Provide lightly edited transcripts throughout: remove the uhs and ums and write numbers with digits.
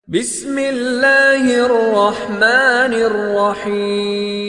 بسم اللہ الرحمن الرحیم۔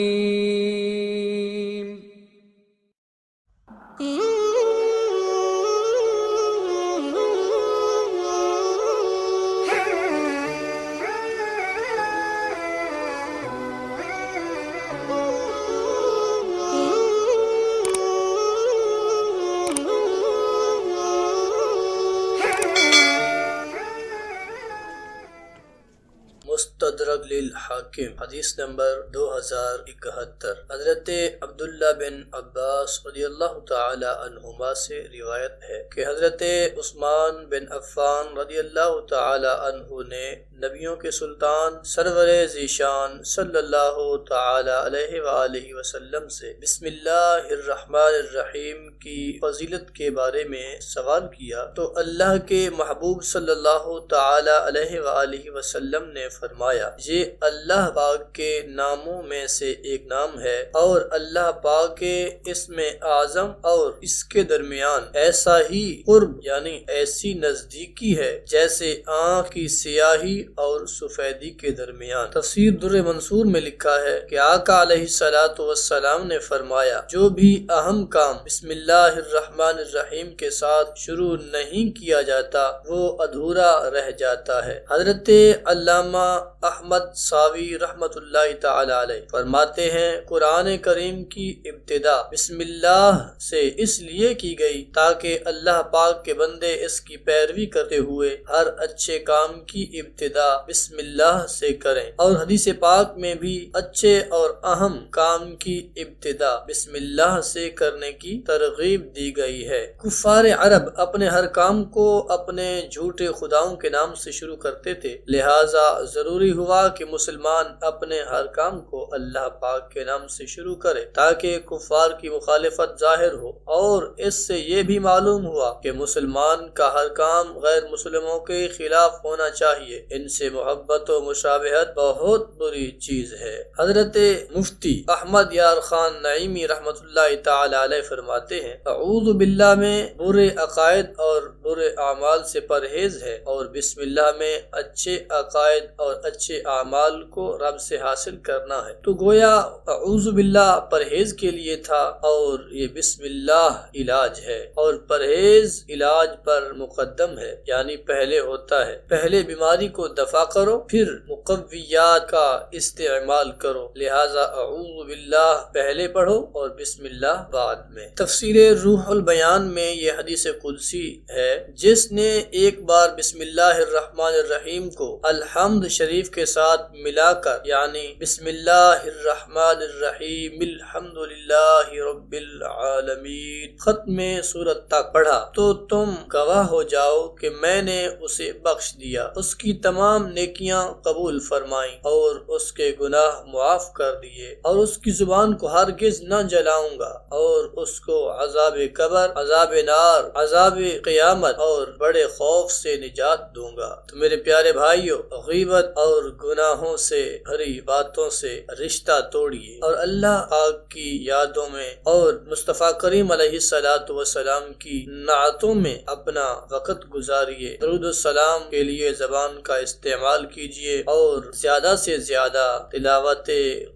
مستدرک للحاکم حدیث نمبر 2071۔ حضرت عبداللہ بن عباس رضی اللہ تعالی عنہما سے روایت ہے کہ حضرت عثمان بن عفان رضی اللہ تعالی عنہ نے نبیوں کے سلطان سرور ذیشان صلی اللہ تعالی علیہ وآلہ وسلم سے بسم اللہ الرحمن الرحیم کی فضیلت کے بارے میں سوال کیا تو اللہ کے محبوب صلی اللہ تعالی علیہ وآلہ وسلم نے فرمایا، یہ اللہ پاک کے ناموں میں سے ایک نام ہے اور اللہ پاک کے اسم اعظم اور اس کے درمیان ایسا ہی قرب یعنی ایسی نزدیکی ہے جیسے آنکھ کی سیاہی اور سفیدی کے درمیان۔ تفسیر در منصور میں لکھا ہے کہ آقا علیہ الصلوۃ والسلام نے فرمایا، جو بھی اہم کام بسم اللہ الرحمن الرحیم کے ساتھ شروع نہیں کیا جاتا وہ ادھورا رہ جاتا ہے۔ حضرت علامہ احمد ساوی رحمت اللہ تعالی علیہ فرماتے ہیں، قرآن کریم کی ابتدا بسم اللہ سے اس لیے کی گئی تاکہ اللہ پاک کے بندے اس کی پیروی کرتے ہوئے ہر اچھے کام کی ابتدا بسم اللہ سے کریں، اور حدیث پاک میں بھی اچھے اور اہم کام کی ابتدا بسم اللہ سے کرنے کی ترغیب دی گئی ہے۔ کفار عرب اپنے ہر کام کو اپنے جھوٹے خداؤں کے نام سے شروع کرتے تھے، لہٰذا ضروری ہوا کہ مسلمان اپنے ہر کام کو اللہ پاک کے نام سے شروع کرے تاکہ کفار کی مخالفت ظاہر ہو، اور اس سے یہ بھی معلوم ہوا کہ مسلمان کا ہر کام غیر مسلموں کے خلاف ہونا چاہیے، ان سے محبت و مشابہت بہت بری چیز ہے۔ حضرت مفتی احمد یار خان نعیمی رحمت اللہ تعالی علیہ فرماتے ہیں، اعوذ باللہ میں برے عقائد اور برے اعمال سے پرہیز ہے، اور بسم اللہ میں اچھے عقائد اور اچھے اعمال کو رب سے حاصل کرنا ہے۔ تو گویا اعوذ باللہ پرہیز کے لیے تھا اور یہ بسم اللہ علاج ہے، اور پرہیز علاج پر مقدم ہے، یعنی پہلے ہوتا ہے۔ پہلے بیماری کو دفع کرو پھر مقویات کا استعمال کرو، لہٰذا اعوذ باللہ پہلے پڑھو اور بسم اللہ بعد میں۔ تفسیر روح البیان میں یہ حدیث قدسی ہے، جس نے ایک بار بسم اللہ الرحمن الرحیم کو الحمد شریف کے ساتھ ملا کر یعنی بسم اللہ الرحمن الرحیم الحمد للہ رب العالمین ختم سورت تک پڑھا تو تم گواہ ہو جاؤ کہ میں نے اسے بخش دیا، اس کی تمام نیکیاں قبول فرمائیں اور اس کے گناہ معاف کر دیے، اور اس کی زبان کو ہرگز نہ جلاؤں گا، اور اس کو عذاب قبر، عذاب نار، عذاب قیامت اور بڑے خوف سے نجات دوں گا۔ تو میرے پیارے بھائیو، غیبت اور گناہوں سے بھری باتوں سے رشتہ توڑیے اور اللہ پاک کی یادوں میں اور مصطفیٰ کریم علیہ الصلوۃ والسلام کی نعتوں میں اپنا وقت گزاریے۔ درود السلام کے لیے زبان کا استعمال کیجیے اور زیادہ سے زیادہ تلاوت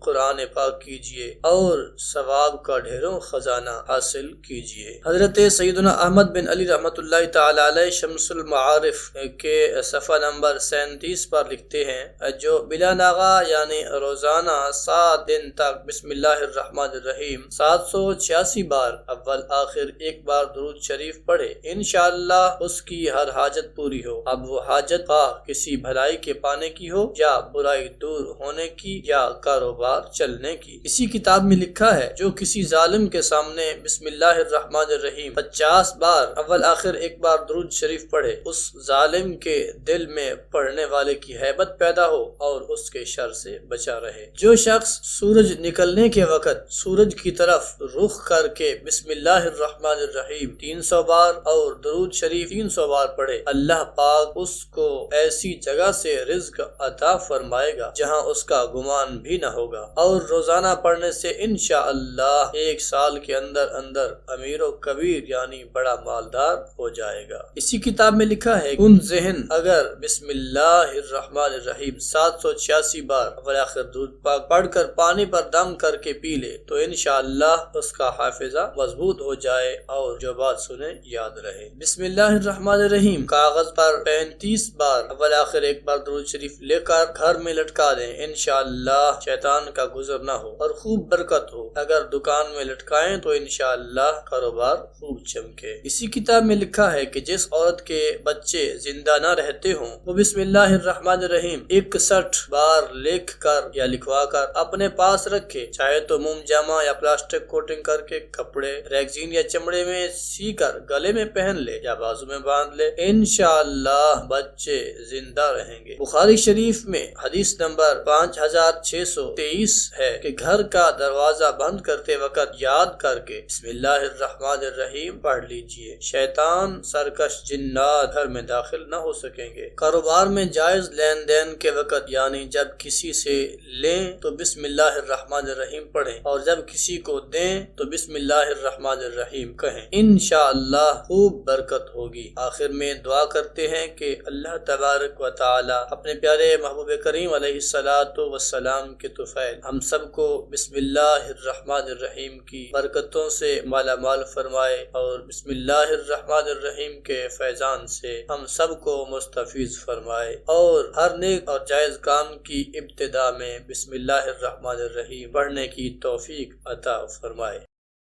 قرآن پاک کیجیے اور ثواب کا ڈھیروں خزانہ حاصل کیجیے۔ حضرت سیدنا احمد بن علی رحمت اللہ تعالی علیہ شمس المعارف کے صفحہ نمبر 37 پر لکھتے ہیں، جو بلا ناغہ یعنی روزانہ 7 دن تک بسم اللہ الرحمن الرحیم 786 بار اول آخر ایک بار درود شریف پڑھے، انشاءاللہ اس کی ہر حاجت پوری ہو، اب وہ حاجت خواہ کسی بھلائی کے پانے کی ہو یا برائی دور ہونے کی یا کاروبار چلنے کی۔ اسی کتاب میں لکھا ہے، جو کسی ظالم کے سامنے بسم اللہ الرحمن الرحیم 50 بار اول آخر ایک بار درود شریف پڑھے، اس ظالم کے دل میں پڑھنے والے کی ہیبت پیدا پیدا ہو اور اس کے شر سے بچا رہے۔ جو شخص سورج نکلنے کے وقت سورج کی طرف رخ کر کے بسم اللہ الرحمن الرحیم 300 بار اور درود شریف 300 بار پڑھے، اللہ پاک اس کو ایسی جگہ سے رزق عطا فرمائے گا جہاں اس کا گمان بھی نہ ہوگا، اور روزانہ پڑھنے سے انشاءاللہ 1 سال کے اندر اندر امیر و کبیر یعنی بڑا مالدار ہو جائے گا۔ اسی کتاب میں لکھا ہے کن ذہن اگر بسم اللہ الرحمن الرحیم 786 بار اول آخر درود پاک پڑھ کر پانی پر دم کر کے پی لے تو انشاءاللہ اس کا حافظہ مضبوط ہو جائے اور جو بات سنے یاد رہے۔ بسم اللہ الرحمن الرحیم کاغذ پر 35 بار اول آخر ایک بار درود شریف لے کر گھر میں لٹکا دیں، انشاءاللہ شیطان کا گزر نہ ہو اور خوب برکت ہو۔ اگر دکان میں لٹکائیں تو انشاءاللہ کاروبار خوب چمکے۔ اسی کتاب میں لکھا ہے کہ جس عورت کے بچے زندہ نہ رہتے ہوں وہ بسم اللہ الرحمن الرحیم 61 بار لکھ کر یا لکھوا کر اپنے پاس رکھے، چاہے تو موم جامہ یا پلاسٹک کوٹنگ کر کے کپڑے ریگزین یا چمڑے میں سی کر گلے میں پہن لے یا بازو میں باندھ لے، انشاءاللہ بچے زندہ رہیں گے۔ بخاری شریف میں حدیث نمبر 5623 ہے کہ گھر کا دروازہ بند کرتے وقت یاد کر کے بسم اللہ الرحمن الرحیم پڑھ لیجئے، شیطان سرکش جنات گھر میں داخل نہ ہو سکیں گے۔ کاروبار میں جائز لین دین کے وقت یعنی جب کسی سے لیں تو بسم اللہ الرحمن الرحیم پڑھیں اور جب کسی کو دیں تو بسم اللہ الرحمن الرحیم کہیں، انشاءاللہ خوب برکت ہوگی۔ آخر میں دعا کرتے ہیں کہ اللہ تبارک و تعالی اپنے پیارے محبوب کریم علیہ السلام کے طفیل ہم سب کو بسم اللہ الرحمن الرحیم کی برکتوں سے مالا مال فرمائے اور بسم اللہ الرحمن الرحیم کے فیضان سے ہم سب کو مستفیض فرمائے، اور ہر نیک اور جائز کام کی ابتدا میں بسم اللہ الرحمن الرحیم پڑھنے کی توفیق عطا فرمائے۔